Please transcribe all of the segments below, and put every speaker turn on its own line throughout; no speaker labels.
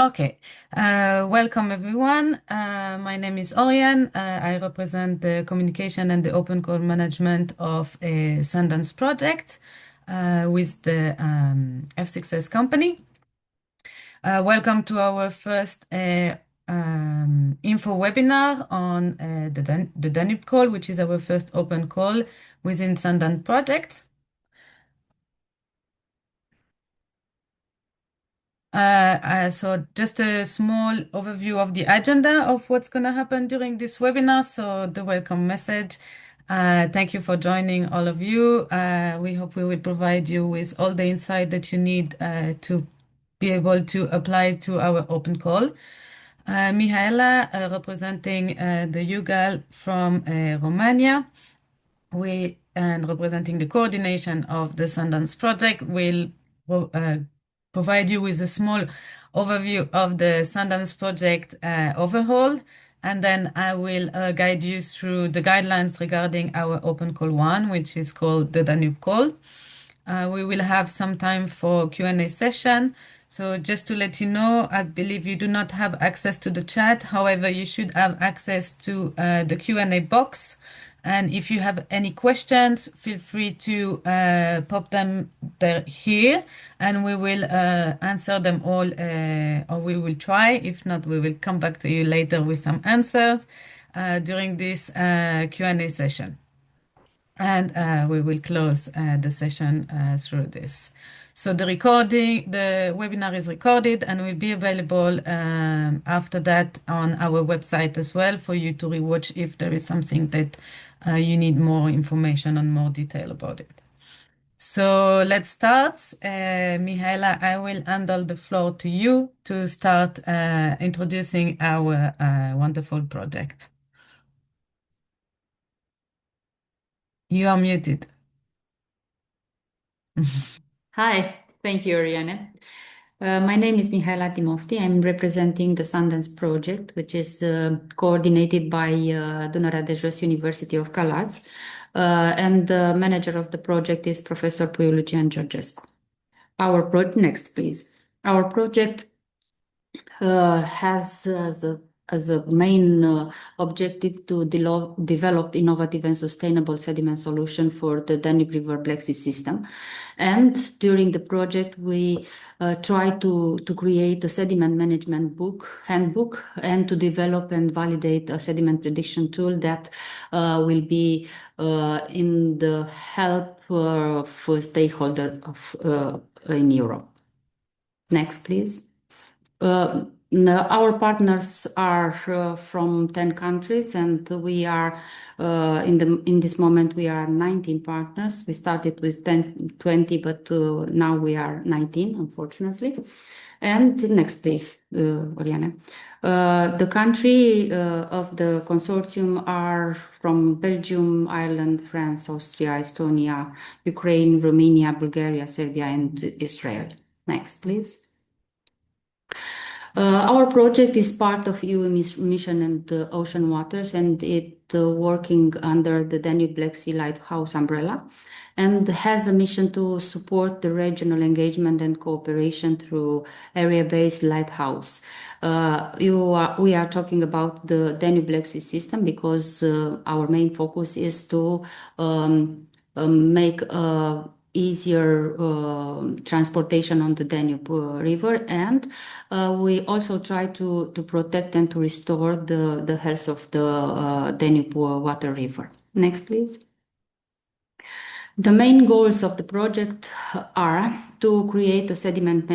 Okay, welcome everyone. My name is Oriane. I represent the communication and the open call management of a Sundance project with the F6S company. Welcome to our first info webinar on the Danube call, which is our first open call within Sundance project. So just a small overview of the agenda of what's going to happen during this webinar. So the welcome message. Thank you for joining, all of you. We hope we will provide you with all the insight that you need to be able to apply to our open call. Mihaela, representing the UGAL from Romania, and representing the coordination of the Sundance project, will provide you with a small overview of the Sundance project overhaul, and then I will guide you through the guidelines regarding our open call one, which is called the Danube call. We will have some time for Q&A session. So just to let you know, I believe you do not have access to the chat. However, you should have access to the Q&A box. And if you have any questions, feel free to pop them there here, and we will answer them all, or we will try. If not, we will come back to you later with some answers during this Q&A session. And we will close the session through this. So the webinar is recorded and will be available after that on our website as well for you to rewatch if there is something that you need more information and more detail about it. So let's start. Mihaela, I will handle the floor to you to start introducing our wonderful project. You are muted.
Hi, thank you, Oriane. My name is Mihaela Timofti. I'm representing the Sundance project, which is coordinated by Dunărea de Jos University of Galați, and the manager of the project is Professor Puiu Lucian Georgescu. Next, please. Our project has as a main objective to develop innovative and sustainable sediment solution for the Danube River Black Sea system. And during the project, we try to create a sediment management handbook, and to develop and validate a sediment prediction tool that will be in the help for stakeholders in Europe. Next, please. Our partners are from 10 countries, and we are in this moment we are 19 partners. We started with 20, but now we are 19, unfortunately. And next, please, Oriane. The country of the consortium are from Belgium, Ireland, France, Austria, Estonia, Ukraine, Romania, Bulgaria, Serbia, and Israel. Next, please. Our project is part of EU Mission and Ocean Waters, and it working under the Danube Black Sea Lighthouse umbrella, and has a mission to support the regional engagement and cooperation through area-based lighthouse. We are talking about the Danube Black Sea system because our main focus is to make easier transportation on the Danube River, and we also try to protect and to restore the health of the Danube water river. Next, please. The main goals of the project are to create a sediment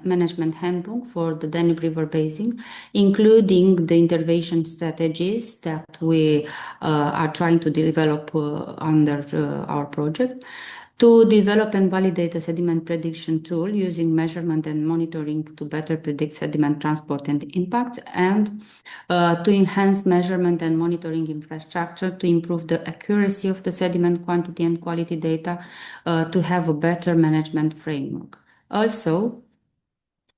management handbook for the Danube River basin, including the intervention strategies that we are trying to develop under our project, to develop and validate a sediment prediction tool using measurement and monitoring to better predict sediment transport and impact, and to enhance measurement and monitoring infrastructure to improve the accuracy of the sediment quantity and quality data, to have a better management framework. Also,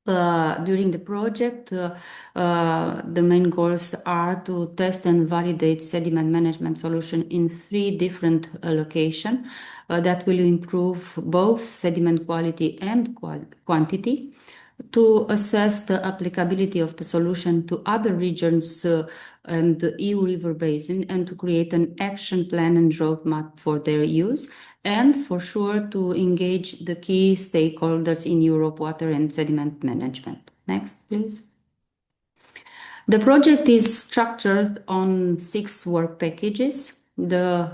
during the project, the main goals are to test and validate sediment management solution in 3 different locations that will improve both sediment quality and quantity, to assess the applicability of the solution to other regions and the EU river basin, and to create an action plan and roadmap for their use, and for sure to engage the key stakeholders in Europe water and sediment management. Next, please. The project is structured on 6 work packages. The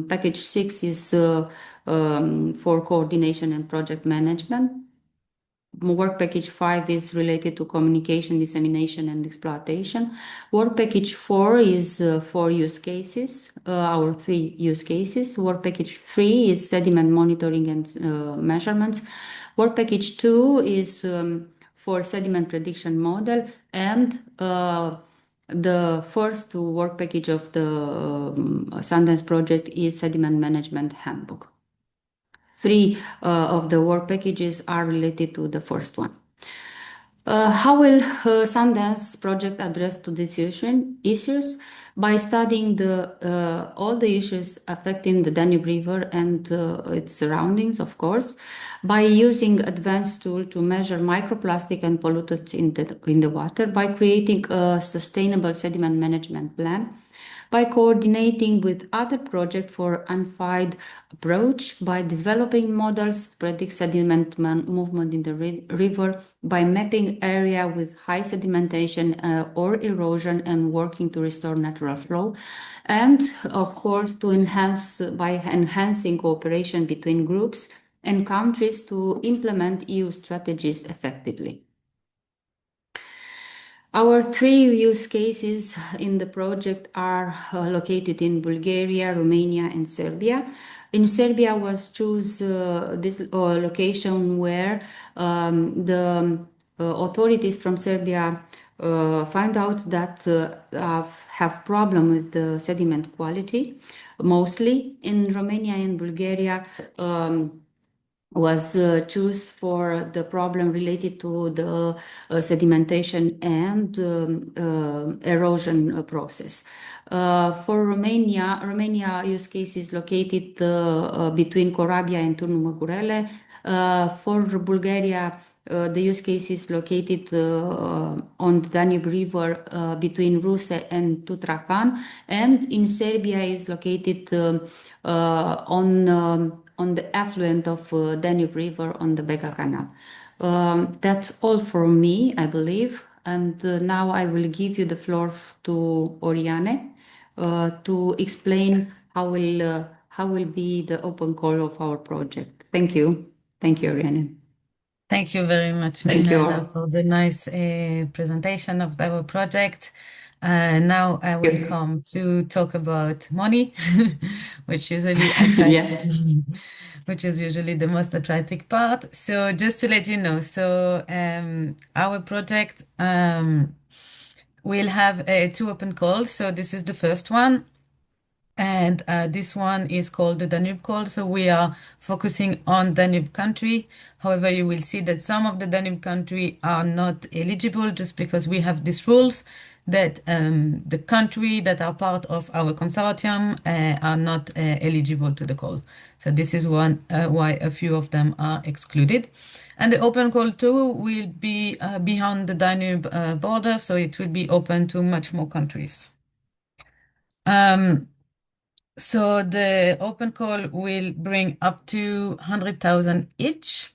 package 6 is for coordination and project management. Work package 5 is related to communication, dissemination, and exploitation. Work package 4 is 4 use cases, our 3 use cases. Work package 3 is sediment monitoring and measurements. Work package 2 is for sediment prediction model, and the first work package of the SUNDANSE project is sediment management handbook. 3 of the work packages are related to the first one. How will SUNDANSE project address to these issues? By studying all the issues affecting the Danube River and its surroundings, of course, by using advanced tools to measure microplastic and pollutants in the water, by creating a sustainable sediment management plan, by coordinating with other projects for unified approach, by developing models to predict sediment movement in the river, by mapping area with high sedimentation or erosion and working to restore natural flow, and of course by enhancing cooperation between groups and countries to implement EU strategies effectively. Our 3 use cases in the project are located in Bulgaria, Romania, and Serbia. In Serbia was choose this location where the authorities from Serbia find out that have problem with the sediment quality. Mostly in Romania and Bulgaria, was choose for the problem related to the sedimentation and erosion process. For Romania use case is located between Corabia and Turnu Măgurele. For Bulgaria, the use case is located on the Danube River between Ruse and Tutrakan, and in Serbia is located on the affluent of Danube River on the Vega Canal. That's all from me, I believe. And now I will give you the floor to Oriane to explain how will be the open call of our project. Thank you. Thank you, Oriane.
Thank you very much,
Thank you
Mihaela,
all.
for the nice presentation of our project. Now I will
Yeah.
come to talk about money, which usually attract,
Yeah.
which is usually the most attractive part. So just to let you know, so our project will have 2 open calls. So this is the first one. And this one is called the Danube call. So we are focusing on Danube country. However, you will see that some of the Danube country are not eligible just because we have these rules that the country that are part of our consortium are not eligible to the call. So this is one why a few of them are excluded. And the open call too will be beyond the Danube border, so it will be open to much more countries. So the open call will bring up to 100,000 each.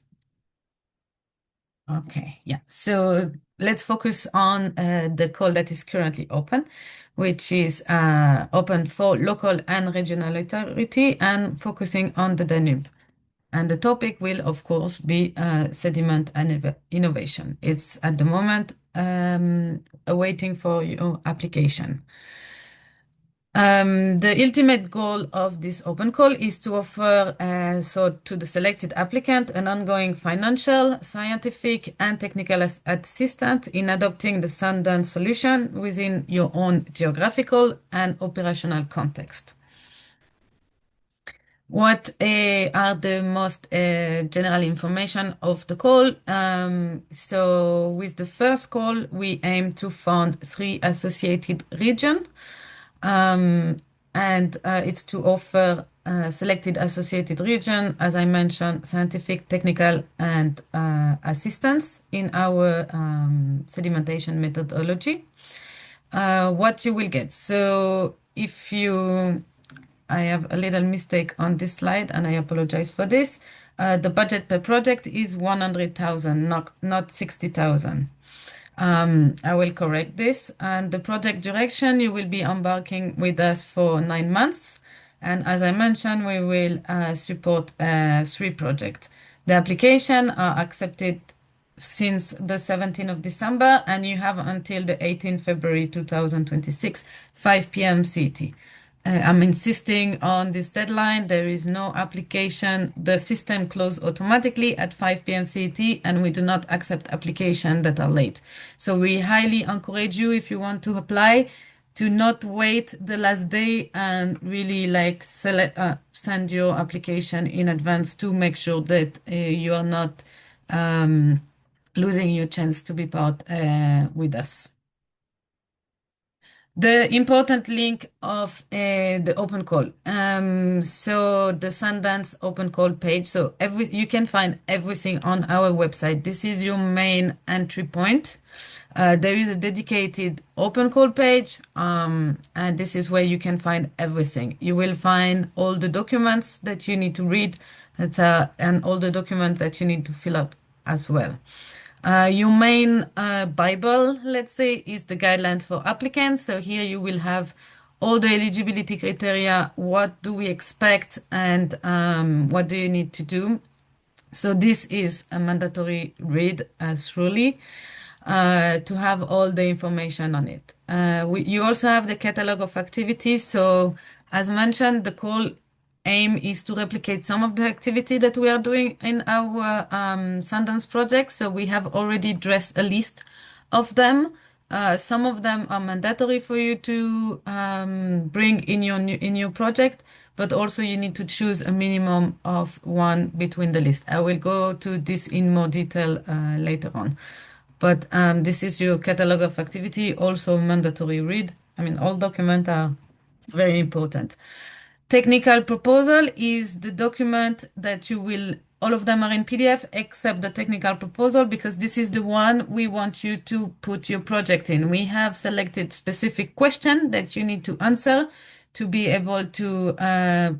Okay, yeah. So let's focus on the call that is currently open, which is open for local and regional authority and focusing on the Danube. And the topic will, of course, be sediment and innovation. It's at the moment awaiting for your application. The ultimate goal of this open call is to offer to the selected applicant an ongoing financial, scientific, and technical assistance in adopting the SUNDANSE solution within your own geographical and operational context. What are the most general information of the call? So with the first call, we aim to fund three associated regions, um, and it's to offer selected associated region, as I mentioned, scientific, technical, and assistance in our sedimentation methodology. What you will get. So if you I have a little mistake on this slide, and I apologize for this. The budget per project is 100,000, not 60,000. I will correct this. And the project direction, you will be embarking with us for 9 months. And as I mentioned, we will support three projects. The application are accepted since the 17th of December, and you have until the 18th February 2026, 5 p.m. CT. I'm insisting on this deadline. There is no application. The system closes automatically at 5 p.m. CET, and we do not accept applications that are late. So we highly encourage you, if you want to apply, to not wait the last day and really like send your application in advance to make sure that you are not um, losing your chance to be part with us. The important link of the open call. So the Sundance open call page. So you can find everything on our website. This is your main entry point. There is a dedicated open call page, and this is where you can find everything. You will find all the documents that you need to read, and all the documents that you need to fill up as well. Your main Bible, let's say, is the guidelines for applicants. So here you will have all the eligibility criteria, what do we expect, and what do you need to do. So this is a mandatory read thoroughly to have all the information on it. You also have the catalog of activities. So as mentioned, the call aim is to replicate some of the activity that we are doing in our Sundance project. So we have already dressed a list of them. Some of them are mandatory for you to bring in your project, but also you need to choose a minimum of one between the list. I will go to this in more detail later on. But this is your catalog of activity, also mandatory read. I mean, all documents are very important. Technical proposal is the document that you will, all of them are in PDF except the technical proposal, because this is the one we want you to put your project in. We have selected specific question that you need to answer to be able to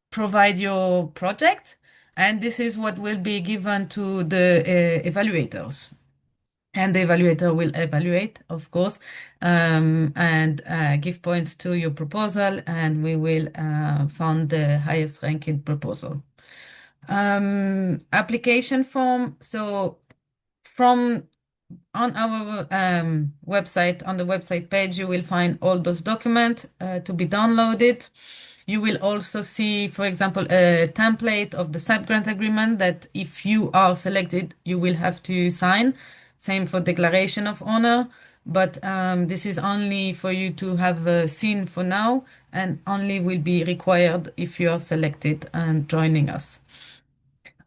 provide your project. And this is what will be given to the evaluators. And the evaluator will evaluate, of course, and give points to your proposal, and we will fund the highest ranking proposal. Application form. So from on our website, on the website page, you will find all those documents to be downloaded. You will also see, for example, a template of the sub-grant agreement that if you are selected, you will have to sign. Same for declaration of honor, but this is only for you to have seen for now, and only will be required if you are selected and joining us.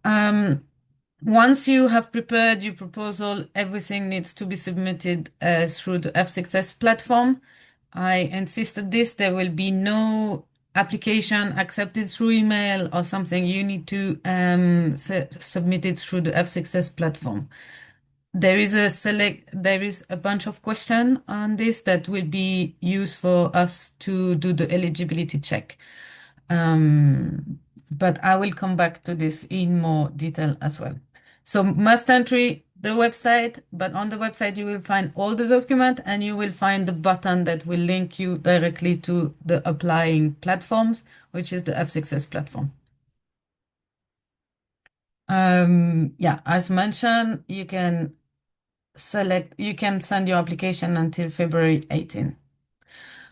Once you have prepared your proposal, everything needs to be submitted through the F6S platform. I insisted this, there will be no application accepted through email or something. You need to submit it through the F6S platform. There is a bunch of questions on this that will be used for us to do the eligibility check. But I will come back to this in more detail as well. So must entry the website, but on the website you will find all the document, and you will find the button that will link you directly to the applying platforms, which is the F6S platform. Yeah, as mentioned, you can send your application until February 18.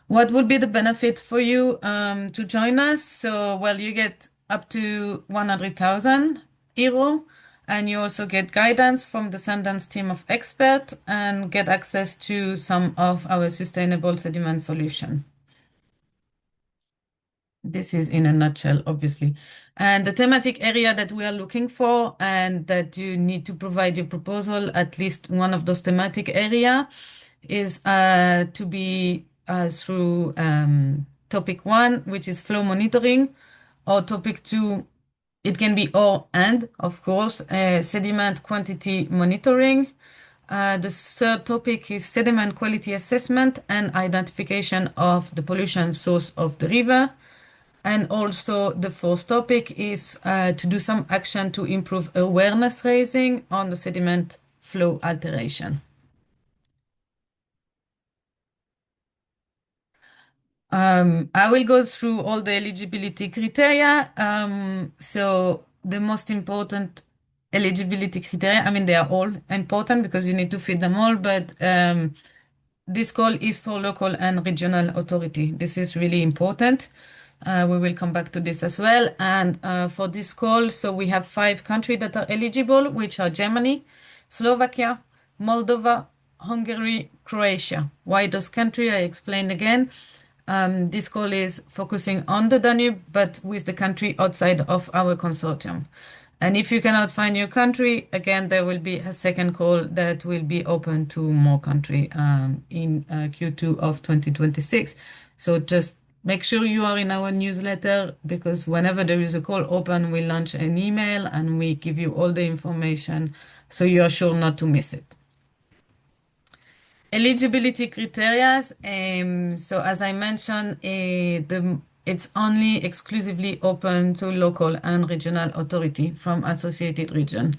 What would be the benefit for you to join us? So, well, you get up to 100,000 euro, and you also get guidance from the Sundance team of experts and get access to some of our sustainable sediment solution. This is in a nutshell, obviously. And the thematic area that we are looking for and that you need to provide your proposal, at least one of those thematic area, is to be through topic one, which is flow monitoring, or topic two, it can be or and, of course, sediment quantity monitoring. The third topic is sediment quality assessment and identification of the pollution source of the river. And also the fourth topic is to do some action to improve awareness raising on the sediment flow alteration. I will go through all the eligibility criteria. So the most important eligibility criteria, I mean, they are all important because you need to fit them all, but this call is for local and regional authority. This is really important. We will come back to this as well. And for this call, so we have 5 countries that are eligible, which are Germany, Slovakia, Moldova, Hungary, Croatia. Why those countries? I explained again. This call is focusing on the Danube, but with the country outside of our consortium. And if you cannot find your country, again, there will be a second call that will be open to more country in Q2 of 2026. So just make sure you are in our newsletter because whenever there is a call open, we launch an email and we give you all the information so you are sure not to miss it. Eligibility criteria. So as I mentioned, it's only exclusively open to local and regional authority from associated region.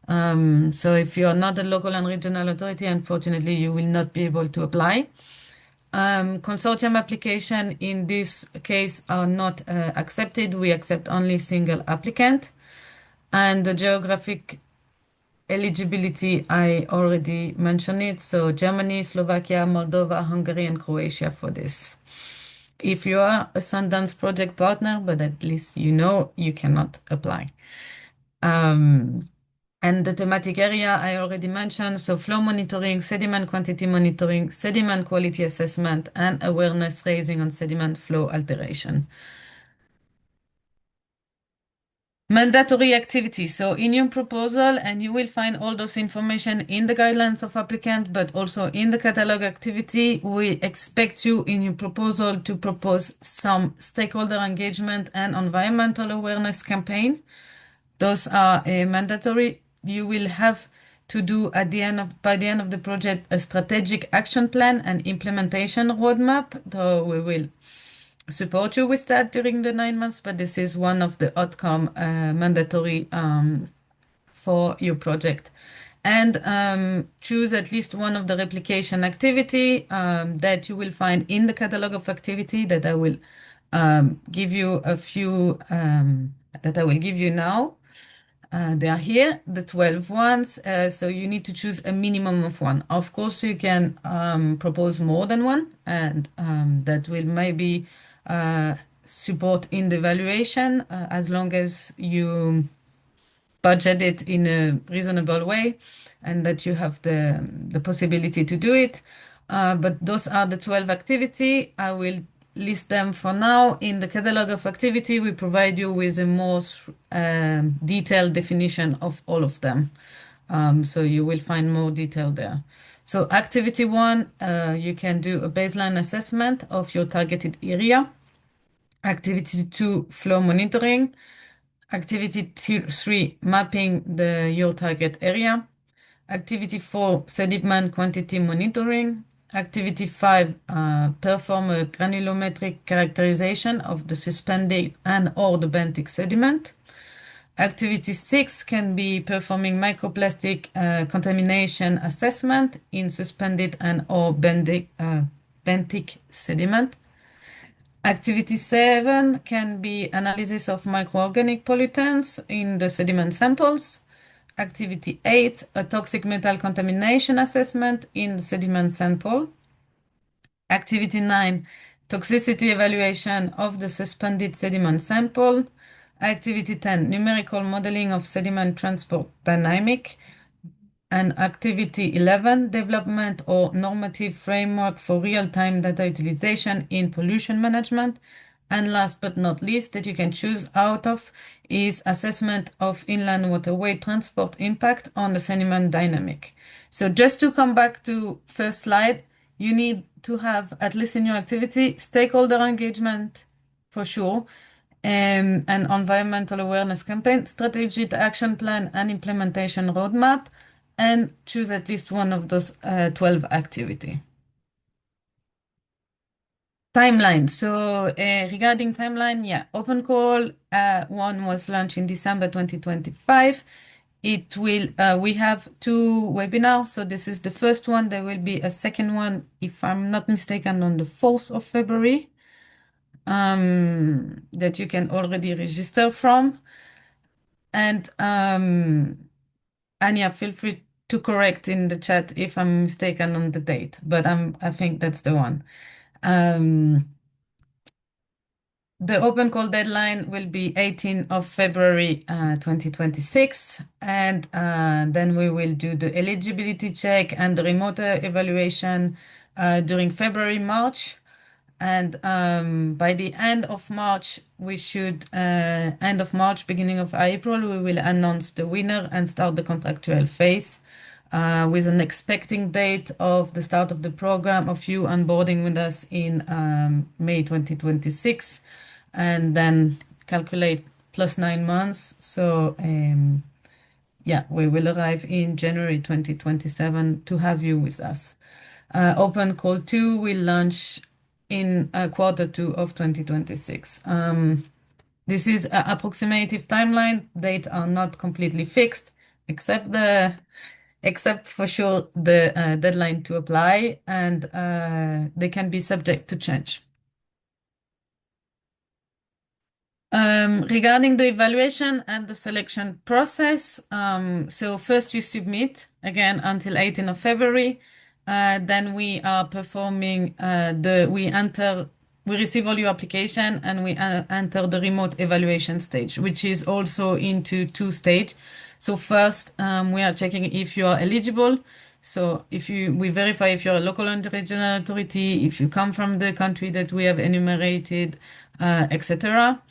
So if you are not a local and regional authority, unfortunately, you will not be able to apply. Consortium application in this case are not accepted. We accept only single applicant. And the geographic eligibility, I already mentioned it. So Germany, Slovakia, Moldova, Hungary, and Croatia for this. If you are a Sundance project partner, but at least you know you cannot apply. And the thematic area I already mentioned, so flow monitoring, sediment quantity monitoring, sediment quality assessment, and awareness raising on sediment flow alteration. Mandatory activities. So in your proposal, and you will find all those information in the guidelines of applicant, but also in the catalog activity, we expect you in your proposal to propose some stakeholder engagement and environmental awareness campaign. Those are mandatory. You will have to do by the end of the project a strategic action plan and implementation roadmap. So we will support you with that during the 9 months, but this is one of the outcome mandatory for your project. And choose at least one of the replication activity that you will find in the catalog of activity that I will give you a few that I will give you now. They are here, the 12 ones. So you need to choose a minimum of one. Of course, you can propose more than one, and that will maybe support in the evaluation as long as you budget it in a reasonable way and that you have the possibility to do it. But those are the 12 activity. I will list them for now. In the catalog of activity, we provide you with a more detailed definition of all of them. So you will find more detail there. So activity one, you can do a baseline assessment of your targeted area. Activity two, flow monitoring. Activity three, mapping your target area. Activity four, sediment quantity monitoring. Activity five, perform a granulometric characterization of the suspended and or the benthic sediment. Activity six can be performing microplastic contamination assessment in suspended and or benthic sediment. Activity 7 can be analysis of microorganic pollutants in the sediment samples. Activity 8, a toxic metal contamination assessment in the sediment sample. Activity 9, toxicity evaluation of the suspended sediment sample. Activity 10, numerical modeling of sediment transport dynamic. And activity 11, development or normative framework for real-time data utilization in pollution management. And last but not least, that you can choose out of is assessment of inland waterway transport impact on the sediment dynamic. So just to come back to first slide, you need to have, at least in your activity, stakeholder engagement for sure, an environmental awareness campaign, strategy, action plan, and implementation roadmap, and choose at least one of those 12 activity. Timeline. So regarding timeline, yeah, open call one was launched in December 2025. It will we have two webinars. So this is the first one. There will be a second one, if I'm not mistaken, on the 4th of February that you can already register from. And Anya, feel free to correct in the chat if I'm mistaken on the date, but I think that's the one. The open call deadline will be 18th of February 2026, and then we will do the eligibility check and the remote evaluation during February, March. And by the end of March, end of March, beginning of April, we will announce the winner and start the contractual phase with an expecting date of the start of the program of you onboarding with us in May 2026, and then calculate plus 9 months. So yeah, we will arrive in January 2027 to have you with us. Open Call 2 will launch in quarter 2 of 2026. This is an approximative timeline. Dates are not completely fixed, except for sure the deadline to apply, and they can be subject to change. Regarding the evaluation and the selection process, so first you submit again until 18th of February. Then we are performing we receive all your application and we enter the remote evaluation stage, which is also into two stage. So first, we are checking if you are eligible. So we verify if you're a local and regional authority, if you come from the country that we have enumerated, etc.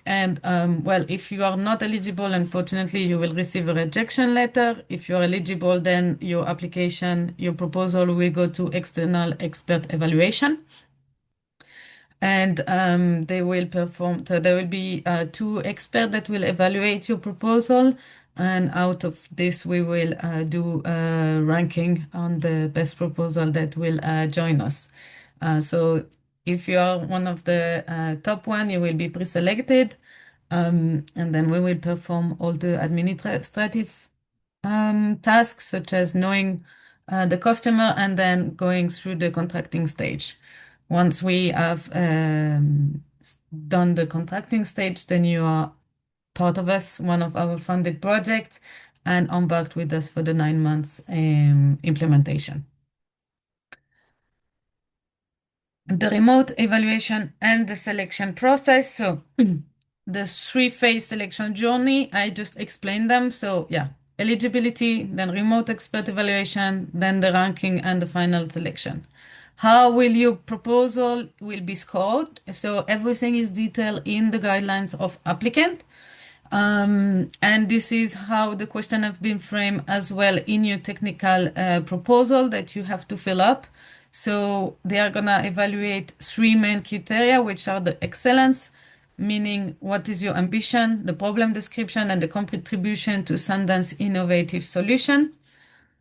And well, if you are not eligible, unfortunately, you will receive a rejection letter. If you're eligible, then your application, your proposal will go to external expert evaluation. And they will perform, so there will be two experts that will evaluate your proposal. And out of this, we will do a ranking on the best proposal that will join us. So if you are one of the top one, you will be pre-selected. And then we will perform all the administrative tasks, such as knowing the customer and then going through the contracting stage. Once we have done the contracting stage, then you are part of us, one of our funded projects, and embarked with us for the 9 months implementation. The remote evaluation and the selection process. So the three-phase selection journey, I just explained them. So yeah, eligibility, then remote expert evaluation, then the ranking and the final selection. How will your proposal will be scored? So everything is detailed in the guidelines of applicant. And this is how the question have been framed as well in your technical proposal that you have to fill up. So they are gonna evaluate three main criteria, which are the excellence, meaning what is your ambition, the problem description, and the contribution to Sundance innovative solution.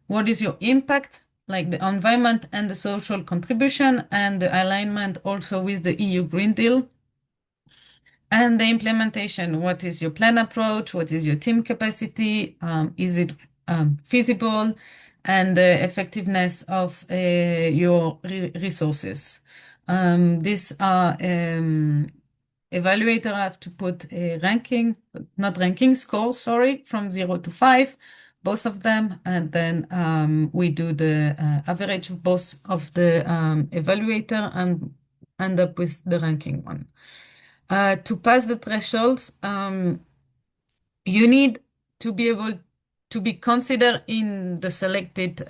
What is your impact, like the environment and the social contribution, and the alignment also with the EU Green Deal. And the implementation, what is your plan approach? What is your team capacity? Is it feasible? And the effectiveness of your resources. These are evaluator have to put a ranking, not ranking, score, sorry, from 0 to 5, both of them. And then we do the average of both of the evaluator and end up with the ranking one. To pass the thresholds, you need to be able to be considered in the selected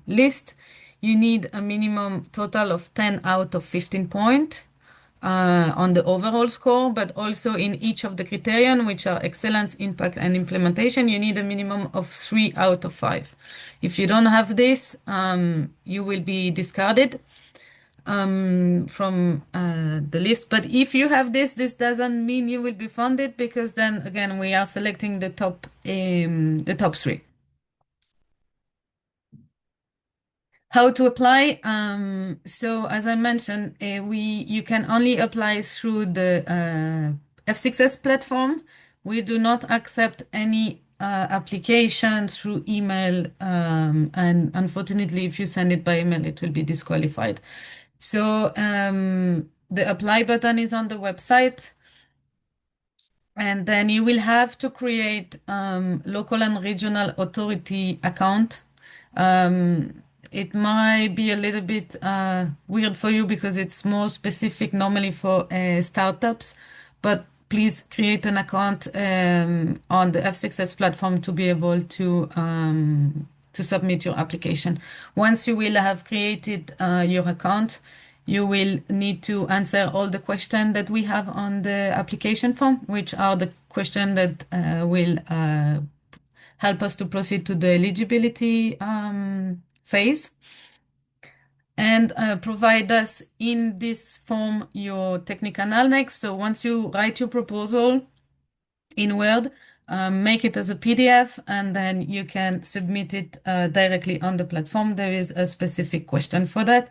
list. You need a minimum total of 10 out of 15 points. on the overall score, but also in each of the criterion, which are excellence, impact, and implementation, you need a minimum of 3 out of 5. If you don't have this, you will be discarded from the list. But if you have this doesn't mean you will be funded, because then again we are selecting the top 3. How to apply? So as I mentioned, you can only apply through the F6S platform. We do not accept any application through email, and unfortunately, if you send it by email, it will be disqualified. So the apply button is on the website. And then you will have to create local and regional authority account. It might be a little bit weird for you because it's more specific normally for startups, but please create an account on the F6S platform to be able to submit your application. Once you will have created your account, you will need to answer all the questions that we have on the application form, which are the questions that will help us to proceed to the eligibility phase, and provide us in this form your technical annex. So once you write your proposal in Word, make it as a PDF, and then you can submit it directly on the platform. There is a specific question for that.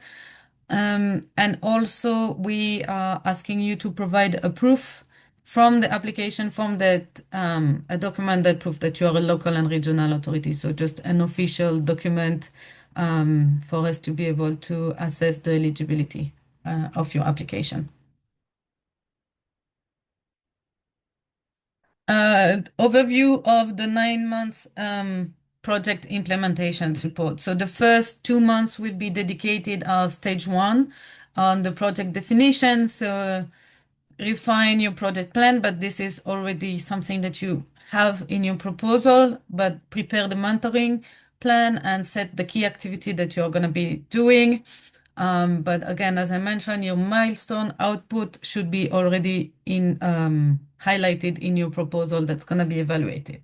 And also, we are asking you to provide a proof from the application form, that a document that proves that you are a local and regional authority. So just an official document for us to be able to assess the eligibility of your application. Overview of the 9 months project implementation report. So the first 2 months will be dedicated as stage 1 on the project definition. So refine your project plan, but this is already something that you have in your proposal, but prepare the mentoring plan and set the key activity that you're going to be doing. But again, as I mentioned, your milestone output should be already highlighted in your proposal that's going to be evaluated.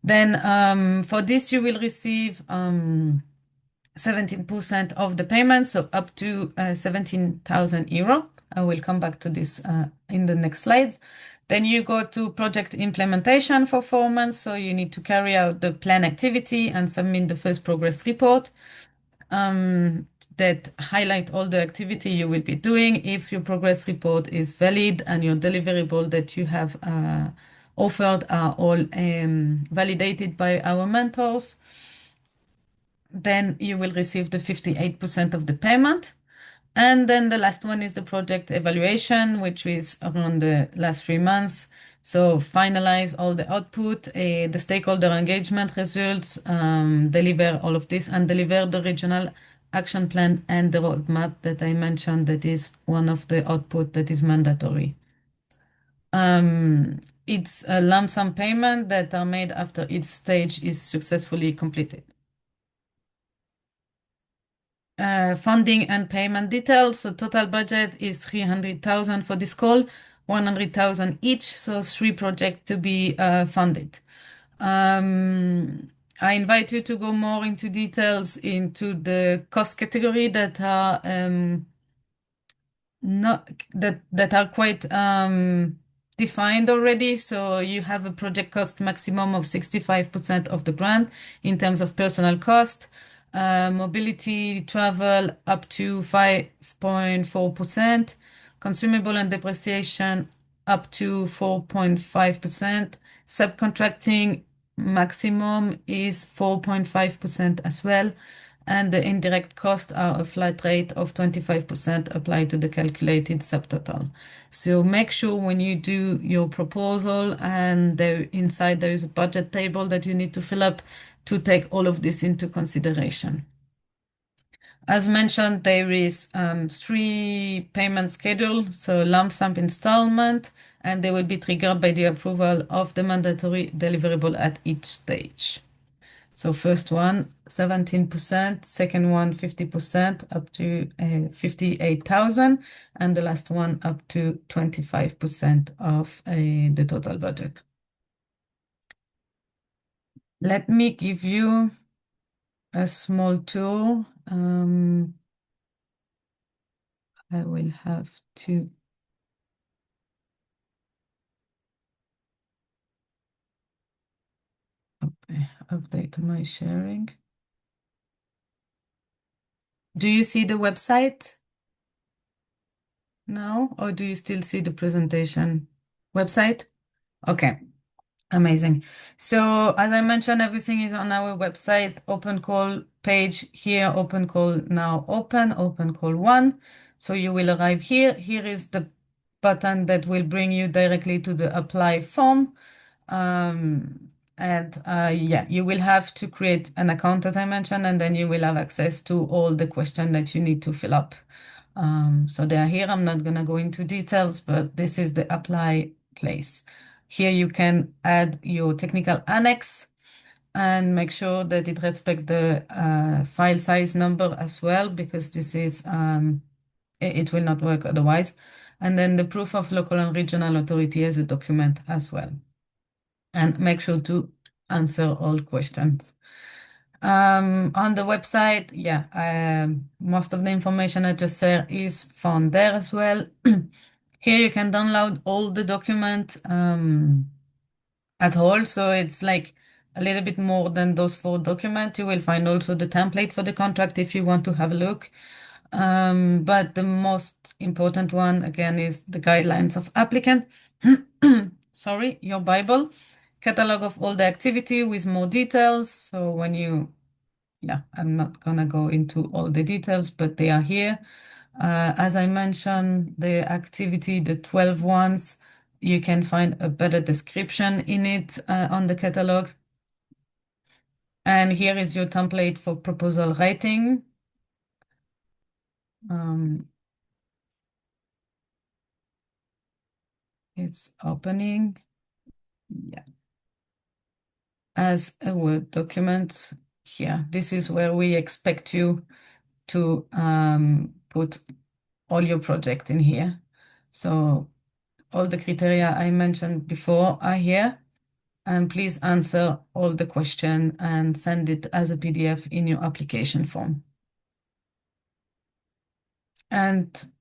Then for this, you will receive 17% of the payment, so up to 17,000 euro. I will come back to this in the next slides. Then you go to project implementation for 4 months. So you need to carry out the plan activity and submit the first progress report that highlight all the activity you will be doing. If your progress report is valid and your deliverable that you have offered are all validated by our mentors, then you will receive the 58% of the payment. And then the last one is the project evaluation, which is around the last 3 months. So finalize all the output, the stakeholder engagement results, deliver all of this, and deliver the regional action plan and the roadmap that I mentioned. That is one of the output that is mandatory. It's a lump sum payment that are made after each stage is successfully completed. Funding and payment details. So total budget is 300,000 for this call, 100,000 each. So 3 projects to be funded. I invite you to go more into details into the cost category that are not that are quite defined already. So you have a project cost maximum of 65% of the grant in terms of personal cost. Mobility, travel up to 5.4%, consumable and depreciation up to 4.5%, subcontracting maximum is 4.5% as well, and the indirect costs are a flat rate of 25% applied to the calculated subtotal. So make sure when you do your proposal and inside there is a budget table that you need to fill up to take all of this into consideration. As mentioned, there is 3 payment schedule, so lump sum installment, and they will be triggered by the approval of the mandatory deliverable at each stage. So first one, 17%, second one, 50%, up to 58,000, and the last one up to 25% of the total budget. Let me give you a small tour. I will have to update my sharing. Do you see the website now, or do you still see the presentation website? Okay, amazing. So as I mentioned, everything is on our website, open call page here, open call now open call one. So you will arrive here. Here is the button that will bring you directly to the apply form. Yeah, you will have to create an account, as I mentioned, and then you will have access to all the questions that you need to fill up. So they are here. I'm not going to go into details, but this is the apply place. Here you can add your technical annex and make sure that it respects the file size number as well, because this is it will not work otherwise. And then the proof of local and regional authority as a document as well. And make sure to answer all questions. On the website, yeah, most of the information I just said is found there as well. Here you can download all the document at all. So it's like a little bit more than those 4 documents. You will find also the template for the contract if you want to have a look. But the most important one, again, is the guidelines of applicant. Sorry, your Bible. Catalog of all the activity with more details. So when you, yeah, I'm not gonna go into all the details, but they are here. As I mentioned, the activity, the 12 ones, you can find a better description in it on the catalog. And here is your template for proposal writing. It's opening. Yeah. As a Word document here. This is where we expect you to put all your project in here. So all the criteria I mentioned before are here. And please answer all the questions and send it as a PDF in your application form. And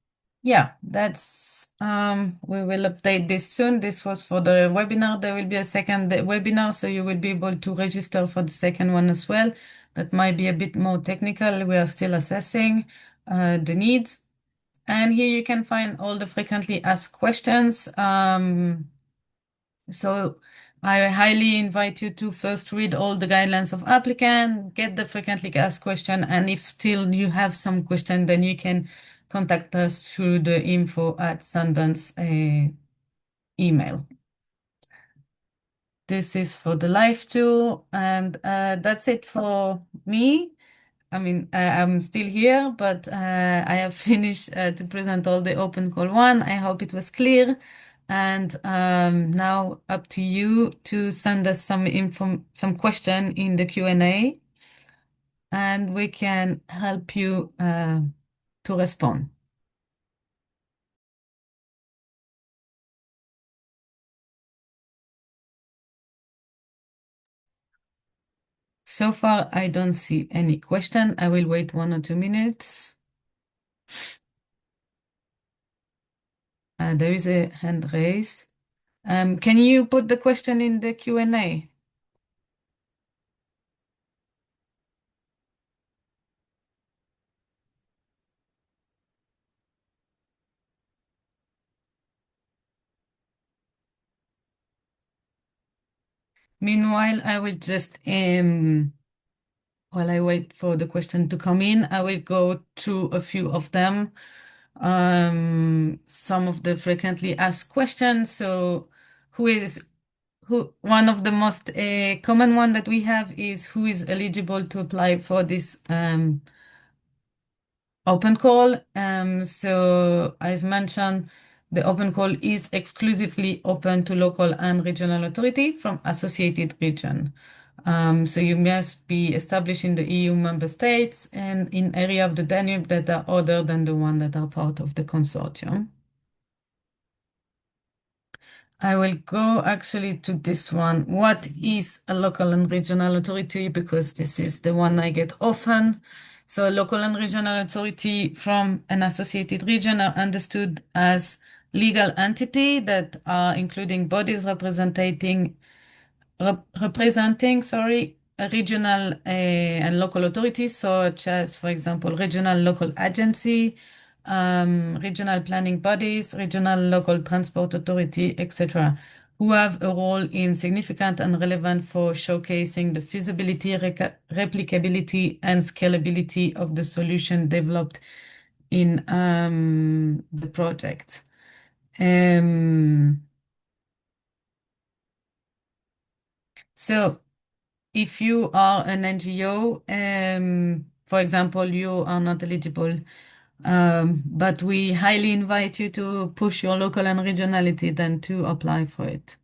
yeah, that's we will update this soon. This was for the webinar. There will be a second webinar, so you will be able to register for the second one as well. That might be a bit more technical. We are still assessing the needs. And here you can find all the frequently asked questions. So I highly invite you to first read all the guidelines of applicant, get the frequently asked question, and if still you have some question, then you can contact us through the info@Sundance email. This is for the live tour, and that's it for me. I mean, I'm still here, but I have finished to present all the open call one. I hope it was clear. And now up to you to send us some question in the Q&A, and we can help you to respond. So far, I don't see any question. I will wait 1 or 2 minutes. There is a hand raised. Can you put the question in the Q&A? Meanwhile, I will just while I wait for the question to come in, I will go through a few of them. Some of the frequently asked questions. So one of the most common one that we have is who is eligible to apply for this open call. So as mentioned, the open call is exclusively open to local and regional authority from associated region. So you must be established in the EU member states and in area of the Danube that are other than the one that are part of the consortium. I will go actually to this one. What is a local and regional authority? Because this is the one I get often. So a local and regional authority from an associated region are understood as legal entity that are including bodies representing, sorry, regional and local authorities, such as, for example, regional local agency, regional planning bodies, regional local transport authority, etc., who have a role in significant and relevant for showcasing the feasibility, replicability, and scalability of the solution developed in the project. So if you are an NGO, for example, you are not eligible, but we highly invite you to push your local and regionality then to apply for it.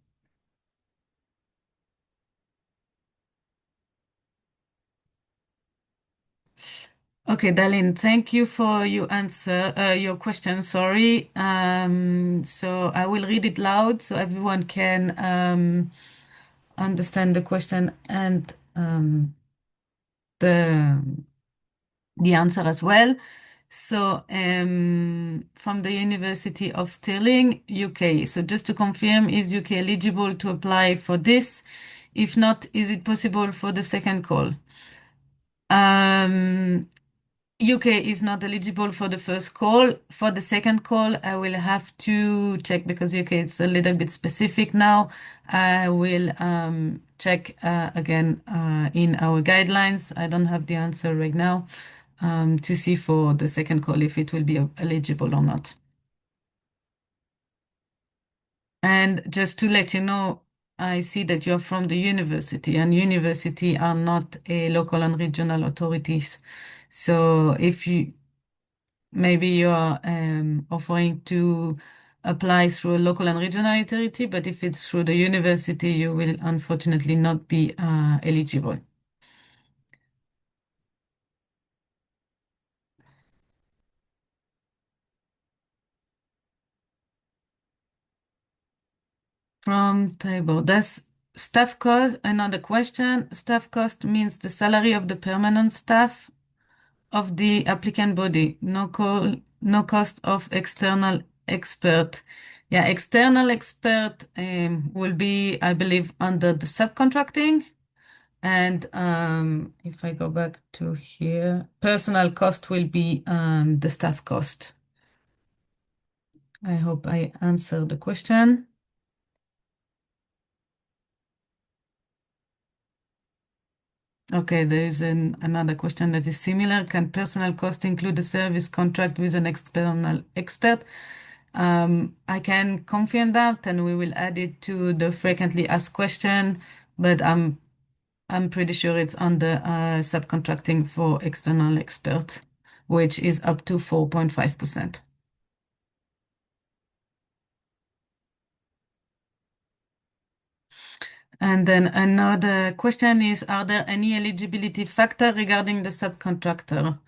Okay, Darlene, thank you for your answer, your question, sorry. So I will read it loud so everyone can understand the question and the the answer as well. So, from the University of Stirling, UK. So, just to confirm, is UK eligible to apply for this? If not, is it possible for the second call? UK is not eligible for the first call. For the second call, I will have to check because UK is a little bit specific now. I will check again in our guidelines. I don't have the answer right now to see for the second call if it will be eligible or not. And just to let you know, I see that you're from the university, and university are not a local and regional authorities. So if you maybe you are offering to apply through a local and regional authority, but if it's through the university, you will unfortunately not be eligible. From table, that's staff cost. Another question. Staff cost means the salary of the permanent staff of the applicant body. No cost of external expert. Yeah, external expert will be, I believe, under the subcontracting. And if I go back to here, personal cost will be the staff cost. I hope I answered the question. Okay, there is another question that is similar. Can personal cost include a service contract with an external expert? I can confirm that, and we will add it to the frequently asked question, but I'm pretty sure it's under subcontracting for external expert, which is up to 4.5%. And then another question is, are there any eligibility factor regarding the subcontractor?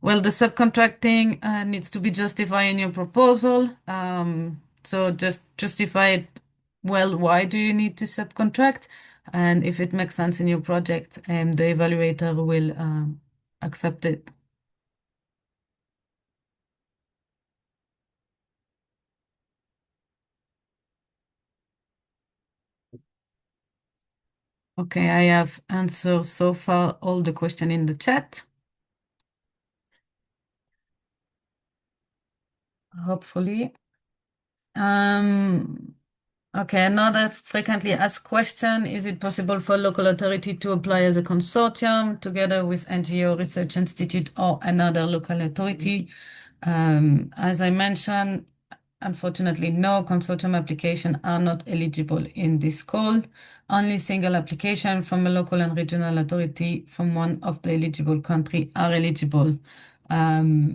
Well, the subcontracting needs to be justified in your proposal. So just justify it. Well, why do you need to subcontract? And if it makes sense in your project, the evaluator will accept it. Okay, I have answered so far all the question in the chat. Hopefully. Okay, another frequently asked question, is it possible for local authority to apply as a consortium together with NGO research institute or another local authority? As I mentioned, unfortunately, no consortium application are not eligible in this call. Only single application from a local and regional authority from one of the eligible country are eligible. Yeah,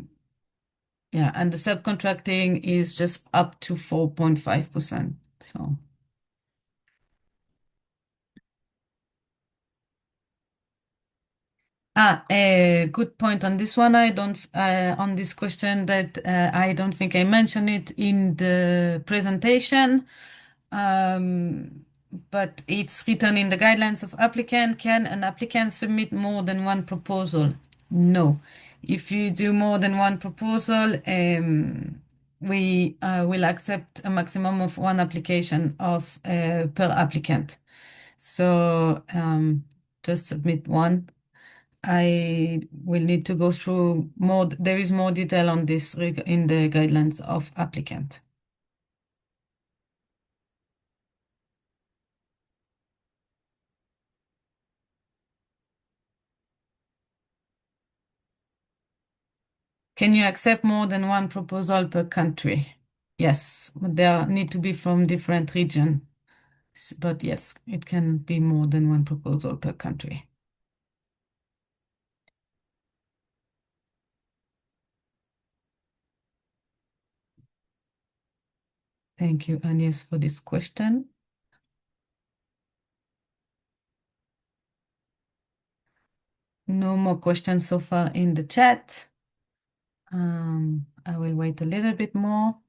and the subcontracting is just up to 4.5%. So A good point on this one. I don't, on this question that I don't think I mentioned it in the presentation, but it's written in the guidelines of applicant. Can an applicant submit more than one proposal? No. If you do more than one proposal, we will accept a maximum of one application of per applicant. So just submit one. I will need to go through more. There is more detail on this in the guidelines of applicant. Can you accept more than one proposal per country? Yes, but they need to be from different region. But yes, it can be more than one proposal per country. Thank you, Agnes, for this question. No more questions so far in the chat. I will wait a little bit more.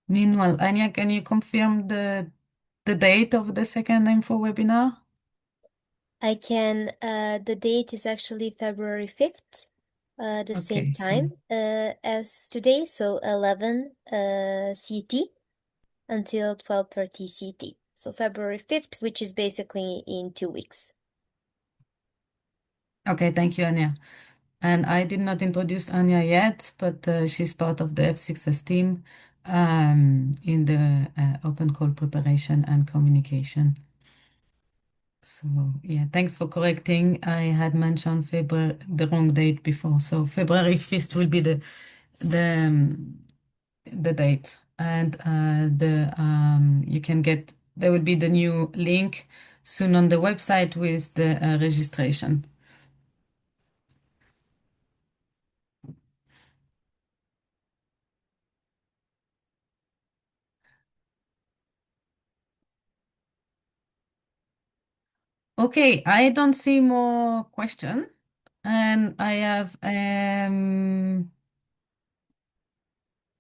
Meanwhile, Anya, can you confirm the date of the second info webinar?
I can. The date is actually February 5th, the same
Okay,
time as today, so 11 CT until 12:30 CT. So February 5th, which is basically in 2 weeks.
okay, thank you, Anya. And I did not introduce Anya yet, but she's part of the F6S team in the open call preparation and communication. So yeah, thanks for correcting. I had mentioned February the wrong date before, so February 5th will be the date, and you can get there will be the new link soon on the website with the registration. Okay, I don't see more question, and I have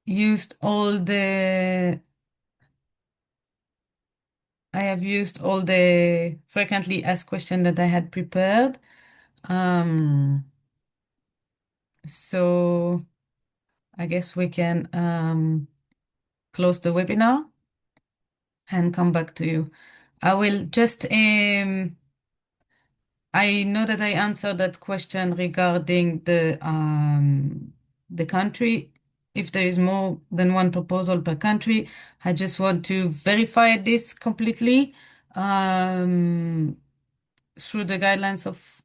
used all the frequently asked question that I had prepared. So I guess we can close the webinar and come back to you. I will just I know that I answered that question regarding the country. If there is more than one proposal per country, I just want to verify this completely through the guidelines of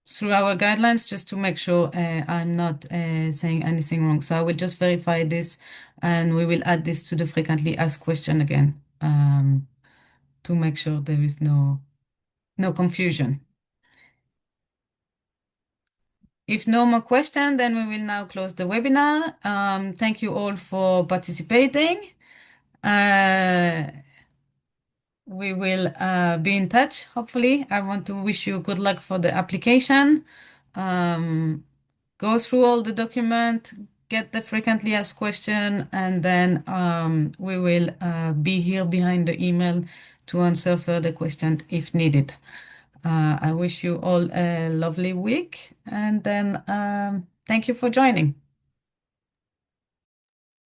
through our guidelines, just to make sure I'm not saying anything wrong. So I will just verify this, and we will add this to the frequently asked question again to make sure there is no confusion. If no more question, then we will now close the webinar. Thank you all for participating. We will be in touch, hopefully. I want to wish you good luck for the application. Go through all the document, get the frequently asked question, and then we will be here behind the email to answer further questions if needed. I wish you all a lovely week, and then thank you for joining.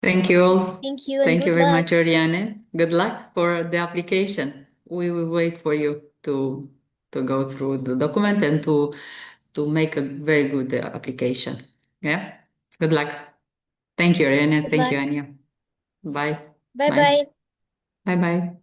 Thank you all.
Thank you and
Thank you
good
very
luck.
much, Oriane. Good luck for the application. We will wait for you to go through the document and to make a very good application. Yeah. Good luck. Thank you, Oriane.
Good
Thank
luck.
you, Anya. Bye.
Bye bye.
Bye bye.